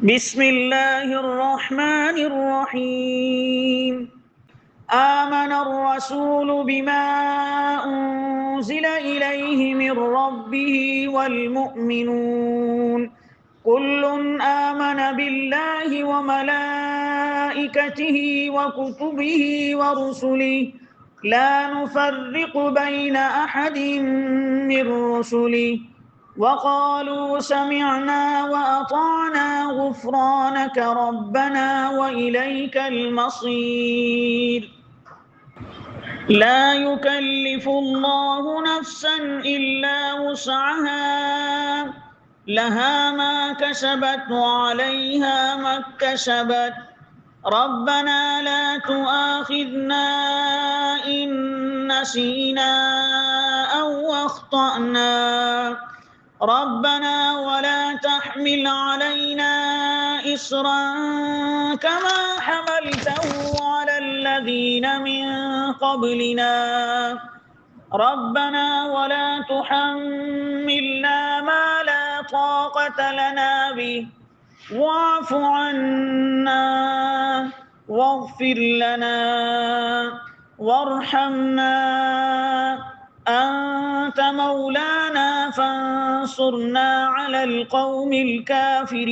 بسم الله الرحمن الرحيم. آمن الرسول بما أنزل إليه من ربه والمؤمنون كل آمن بالله وملائكته وكتبه ورسله لا نفرق بين أحد من رسله وقالوا سمعنا وأطعنا غفرانك ربنا وإليك المصير. لا يكلف الله نفسا إلا وسعها لها ما كسبت وعليها ما اكتسبت ربنا لا تؤاخذنا إن نسينا أو أخطأنا ربنا ولا تحمل علينا إصرا كما حملته على الذين من قبلنا ربنا ولا تحملنا ما لا طاقة لنا به واعف عنا واغفر لنا وارحمنا أنت مولانا فانصرنا على القوم الكافرين.